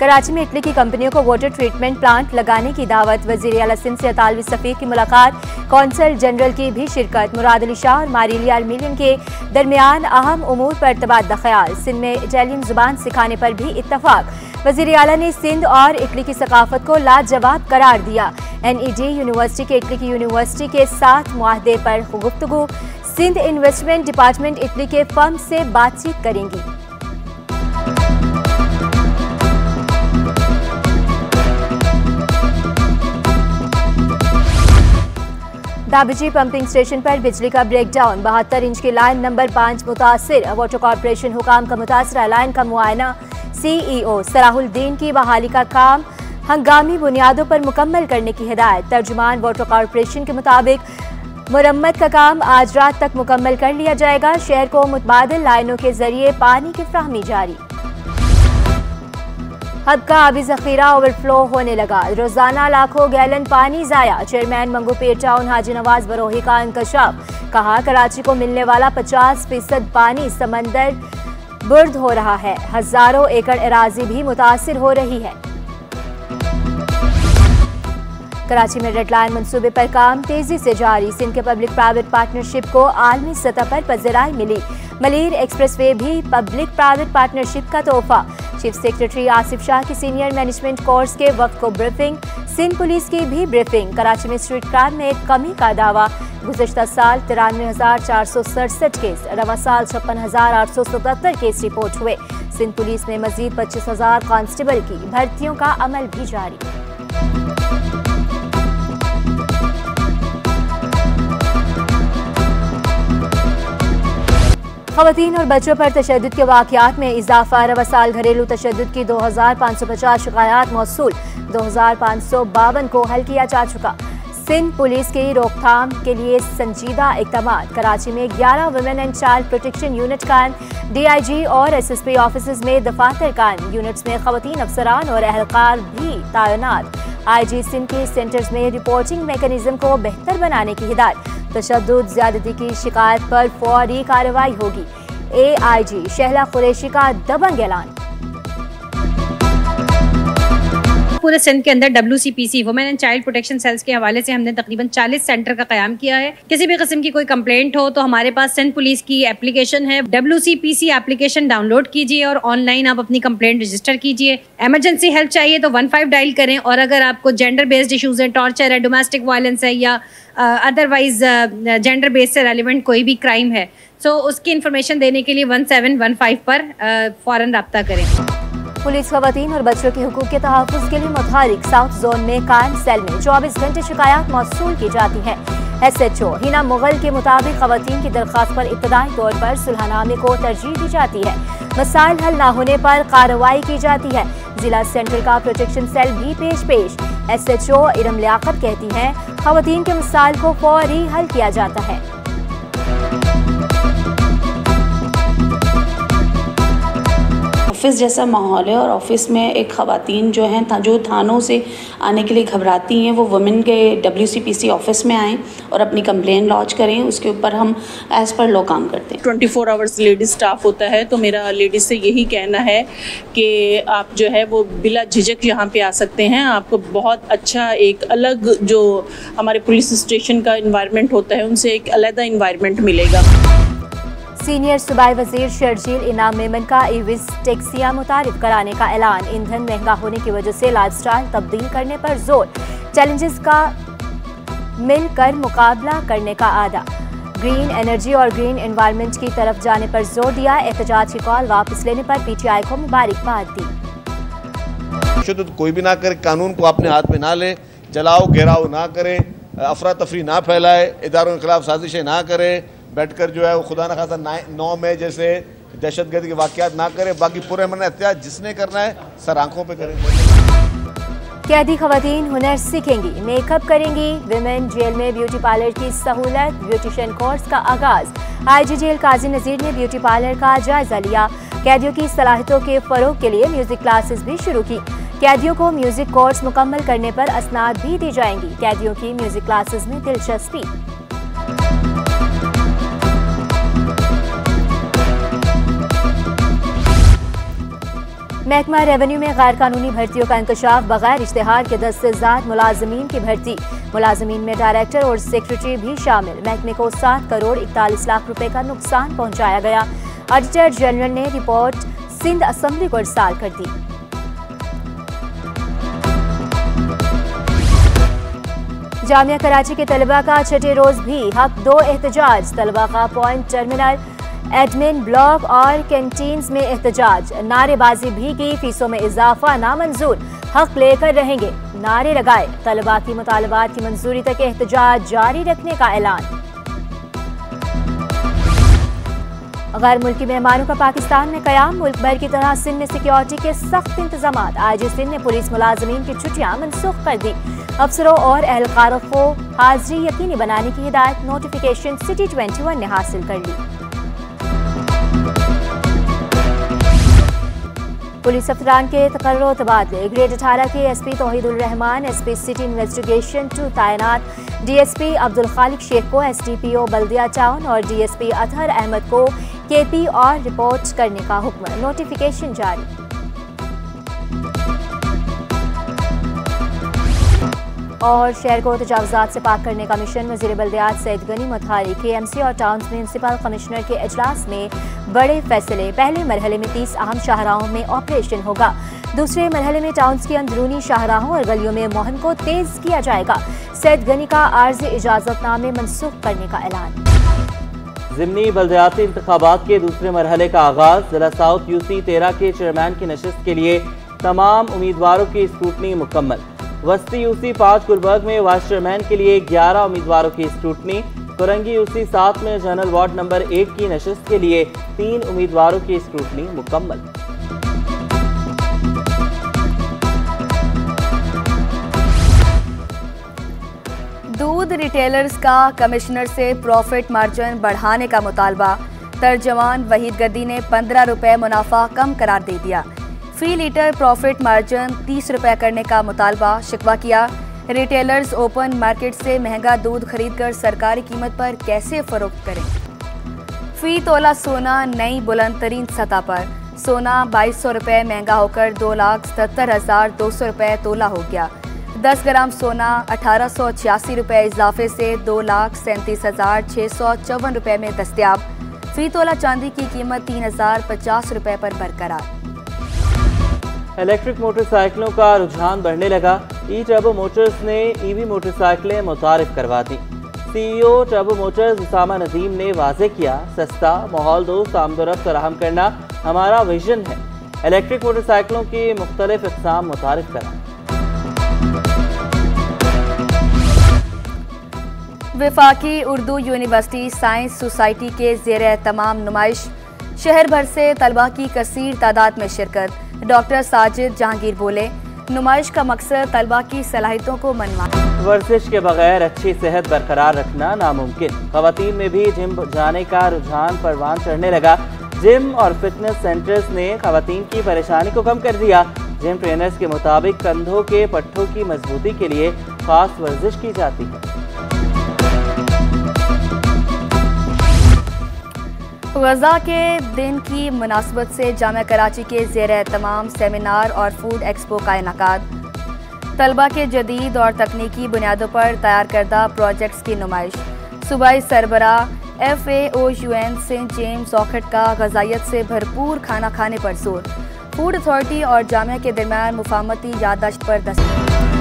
कराची में इटली की कंपनियों को वाटर ट्रीटमेंट प्लांट लगाने की दावत। वजीर आला सिंध से अतालवी सफीर की मुलाकात, कौंसल जनरल की भी शिरकत। मुराद अली शाह और मारिलिया आर्मिलियन के दरमियान अहम उमूर पर तबादला ख्याल। सिंध में इटालियन जुबान सिखाने पर भी इत्तफाक। वजीर आला ने सिंध और इटली की सकाफत को लाजवाब करार दिया। NED यूनिवर्सिटी के इटली की यूनिवर्सिटी के साथ मुआहदे पर गुफ्तगू। सिंध इन्वेस्टमेंट डिपार्टमेंट इटली के फर्म से बातचीत करेंगी। दाबजी पंपिंग स्टेशन पर बिजली का ब्रेकडाउन, 72 इंच की लाइन नंबर 5 मुतासिर। वाटर कॉर्पोरेशन हुकाम का मुतासरा लाइन का मुआयना। CEO सलाहुद्दीन की बहाली का काम हंगामी बुनियादों पर मुकम्मल करने की हिदायत। तर्जुमान वाटर कॉर्पोरेशन के मुताबिक मुरम्मत का काम आज रात तक मुकम्मल कर लिया जाएगा। शहर को मुतबादिल लाइनों के जरिए पानी की फ्राहमी जारी। हब का आबी जखीरा ओवरफ्लो होने लगा, रोजाना लाखों गैलन पानी जाया। चेयरमैन मंगूपीर टाउन हाजी नवाज बरोही का इंकशाफ, कहा कराची को मिलने वाला 50% पानी समंदर बुर्द हो रहा है। हजारों एकड़ अराजी भी मुतासिर हो रही है। कराची में रेड लाइन मंसूबे पर काम तेजी से जारी। सिंध के पब्लिक प्राइवेट पार्टनरशिप को आलमी सतह पर पज़राई मिली। मलीर एक्सप्रेसवे भी पब्लिक प्राइवेट पार्टनरशिप का तोहफा। चीफ सेक्रेटरी आसिफ शाह की सीनियर मैनेजमेंट कोर्स के वक्त को ब्रीफिंग। सिंध पुलिस की भी ब्रीफिंग। कराची में स्ट्रीट क्राइम में कमी का दावा। गुज़श्ता साल 93,467 केस, रवा साल 56,877 केस रिपोर्ट हुए। सिंध पुलिस में मजीद 25,000 कांस्टेबल की भर्तियों का अमल भी जारी। ख़वातीन और बच्चों पर तशद्दुद के वाक़यात में इजाफा। रवा साल घरेलू तशद्दुद की 2,550 शिकायत मौसूल, 2,552 को हल किया जा चुका। सिंध पुलिस की रोकथाम के लिए संजीदा इक़दामात। कराची में 11 women and child protection unit कायम। DIG और SSP ऑफिस में दफातर कायम। यूनिट्स में ख़वातीन अफसरान और अहलकार भी तैनात। IG सिंध के सेंटर्स में रिपोर्टिंग मैकेनिज्म को बेहतर बनाने की हिदायत। तशद्दुद ज़्यादती की शिकायत पर फौरी कार्रवाई होगी। AIG शहला कुरैशी का दबंग ऐलान। पूरे सिंध के अंदर WCPC women and child protection cells के हवाले से हमने तकरीबन 40 सेंटर का क़याम किया है। किसी भी किस्म की कोई कंप्लेंट हो तो हमारे पास सिंध पुलिस की एप्लीकेशन है। WCPC एप्लीकेशन डाउनलोड कीजिए और ऑनलाइन आप अपनी कंप्लेंट रजिस्टर कीजिए। इमरजेंसी हेल्प चाहिए तो 15 डायल करें। और अगर आपको जेंडर बेस्ड इशूज़ है, टॉर्चर है, डोमेस्टिक वायलेंस है या अदरवाइज जेंडर बेस्ड से रेलिवेंट कोई भी क्राइम है, सो उसकी इन्फॉर्मेशन देने के लिए 1715 पर फ़ौरन रब्ता करें। पुलिस ख़वातीन और बच्चों के हुकूक के तहफ़्फ़ुज़ के लिए मुतहरिक साउथ जोन में कायम सेल में 24 घंटे शिकायत मौसूल की जाती है। SHO हिना मुगल के मुताबिक ख़वातीन की दरख्वास्त पर इब्तदाई तौर पर सुलहनामे को तरजीह दी जाती है। मसाइल हल न होने पर कार्रवाई की जाती है। जिला सेंट्रल का प्रोटेक्शन सेल भी पेश। SHO इरम लियाकत कहती हैं ख़वातीन के मसाइल को फौरी हल किया जाता है। ऑफिस जैसा माहौल है और ऑफिस में एक ख़वातीन जो हैं जो थानों से आने के लिए घबराती हैं, वो वुमेन के WCPC ऑफिस में आएँ और अपनी कंप्लेन लॉन्च करें। उसके ऊपर हम एज़ पर लॉ काम करते हैं। 24 आवर्स लेडीज़ स्टाफ होता है, तो मेरा लेडीज़ से यही कहना है कि आप जो है वो बिला झिझक यहाँ पे आ सकते हैं। आपको बहुत अच्छा एक अलग जो हमारे पुलिस स्टेशन का इन्वायरमेंट होता है उनसे एक अलग इन्वायरमेंट मिलेगा। सीनियर सूबाई वजीर शर्जील इनाम मेमन का ईवीज़ टैक्सियां मुतारिफ कराने का ऐलान। ईंधन महंगा होने की वजह से लाइफस्टाइल तब्दील करने पर जोर। चैलेंजेस का मिलकर मुकाबला करने का आदा। ग्रीन एनर्जी और ग्रीन एनवायरनमेंट की तरफ जाने पर जोर दिया। एहतजाज की कॉल वापस लेने पर PTI को मुबारकबाद दी। तो कोई भी ना करे, कानून को अपने हाथ में ना ले, जलाओ घेराव ना करे, अफरा तफरी ना फैलाए, इदारों के खिलाफ साजिशें ना करे, बैठकर जो है वो खुदा न खासा 9 मई जैसे दहशतगर्दी के वाक़यात ना करे। बाकी पूरे मन एहतियात जिसने करना है सर आंखों पे करें। कैदी ख़वातीन हुनर सीखेंगी, मेकअप करेंगी। विमेन जेल में ब्यूटी पार्लर की सहूलत। ब्यूटिशियन कोर्स का आगाज। IG जेल काजी नज़ीर ने ब्यूटी पार्लर का जायजा लिया। कैदियों की सलाहियतों के फ़रोग के लिए म्यूजिक क्लासेस भी शुरू की। कैदियों को म्यूजिक कोर्स मुकम्मल करने पर असनाद भी दी जाएंगी। कैदियों की म्यूजिक क्लासेस में दिलचस्पी। महकमा रेवेन्यू में गैर कानूनी भर्तियों का इंकशाफ, बगैर इश्तिहार के 10 से ज़्यादा मुलाजमीन की भर्ती। मुलाजमीन में डायरेक्टर और सेक्रेटरी भी शामिल। महकमे को 7 करोड़ 41 लाख रुपए का नुकसान पहुंचाया गया। ऑडिटर जनरल ने रिपोर्ट सिंध असम्बली को इरसाल कर दी। जामिया कराची के तलबा का छठे रोज भी हक 2 एहतजाज। तलबा का पॉइंट टर्मिनल, एडमिन ब्लॉक और कैंटीन्स में एहतजाज। नारेबाजी भी की, फीसों में इजाफा नामंजूर, हक लेकर रहेंगे, नारे लगाए। तलबा की मुतालबात की मंजूरी तक एहतजाज जारी रखने का ऐलान। गैर मुल्की मेहमानों का पाकिस्तान में कयाम, मुल्क भर की तरह सिंध में सिक्योरिटी के सख्त इंतजाम। आज सिंध ने पुलिस मुलाजमीन की छुट्टियां मनसूख कर दी। अफसरों और एहलकारों को हाजिरी यकीनी बनाने की हिदायत। नोटिफिकेशन सिटी 21 ने हासिल कर ली। पुलिस अफसरान के तकर्रो तबादले। ग्रेड 18 के SP Tauhidul Rahman SP city investigation 2 तैनात। डीएसपी अब्दुल खालिक शेख को एसडीपीओ बल्दिया टाउन और डीएसपी अतहर अहमद को केपी और रिपोर्ट करने का हुक्म। नोटिफिकेशन जारी। और शहर को तजावुज़ात से पाक करने का मिशन। वज़ीर बल्दियात सैयद गनी मुताहरी केएमसी और टाउन्स म्यूनसिपल कमिश्नर के इजलास में बड़े फैसले। पहले मरहले में 30 अहम शाहराहों में ऑपरेशन होगा। दूसरे मरहले में टाउन्स की अंदरूनी शाहराहों और गलियों में मुहिम को तेज किया जाएगा। सैयद गनी का आर्जी इजाजतनामे मनसूख करने का ऐलान। ज़िमनी बल्दियाती इंतखाबात के दूसरे मरहले का आगाज। जिला साउथ यूसी 13 के चेयरमैन की नशिस्त के लिए तमाम उम्मीदवारों की स्क्रूटनी मुकम्मल। वस्ती यूसी 5 गुलबर्ग में वाइस चेयरमैन के लिए 11 उम्मीदवारों की स्क्रूटनी। कुरंगी यूसी 7 में जनरल वार्ड नंबर 1 की नशिस्त के लिए 3 उम्मीदवारों की स्क्रूटनी मुकम्मल। दूध रिटेलर्स का कमिश्नर से प्रॉफिट मार्जिन बढ़ाने का मुतालबा। तर्जमान वहीद गद्दी ने 15 रुपये मुनाफा कम करार दे दिया। फी लीटर प्रॉफिट मार्जिन 30 रुपये करने का मुतालबा। शिकवा किया, रिटेलर्स ओपन मार्केट से महंगा दूध खरीदकर सरकारी कीमत पर कैसे फरोख्त करें। फी तोला सोना नई बुलंद तरीन सतह पर। सोना 2200 रुपये महंगा होकर 2,77,200 रुपये तोला हो गया। 10 ग्राम सोना 1886 रुपये इजाफे से 2,37,654 रुपये में दस्तयाब। फी तोला चांदी की कीमत 3,050 रुपये पर बरकरार। इलेक्ट्रिक मोटरसाइकिलों का रुझान बढ़ने लगा। टर्बो मोटर्स ने ईवी मोटरसाइकिलें मुतारिफ करवा दी। CEO Turbo Motors Usama Nadeem ने वाज़ेह किया, सस्ता माहौल दोस्त आमदोरफ्त फराहम करना हमारा विजन है। इलेक्ट्रिक मोटरसाइकिलों की मुख्तलिफ इक़साम मुतारिफ करा। वफाकी उर्दू यूनिवर्सिटी साइंस सोसाइटी के ज़ेर तमाम नुमाइश। शहर भर से तलबा की कसीर तादाद में शिरकत। डॉक्टर साजिद जहांगीर बोले, नुमाइश का मकसद तलबा की सलाहियतों को मनवाना। वर्जिश के बगैर अच्छी सेहत बरकरार रखना नामुमकिन। खवातीन में भी जिम जाने का रुझान परवान चढ़ने लगा। जिम और फिटनेस सेंटर्स ने खवातीन की परेशानी को कम कर दिया। जिम ट्रेनर्स के मुताबिक कंधों के पट्टों की मजबूती के लिए खास वर्जिश की जाती है। गज़ा के दिन की मुनासबत से जामिया कराची के ज़ेर तमाम सेमिनार और फूड एक्सपो का इनेकाद। तलबा के जदीद और तकनीकी बुनियादों पर तैयार करदा प्रोजेक्ट्स की नुमाइश। सूबाई सरबरा FAO सेंट जेम्स ऑकेट का ग़ज़ाइयत से भरपूर खाना खाने पर जोर। फूड अथॉरिटी और जामिया के दरमियान मुफाहमती याददाश्त पर दस्तखत।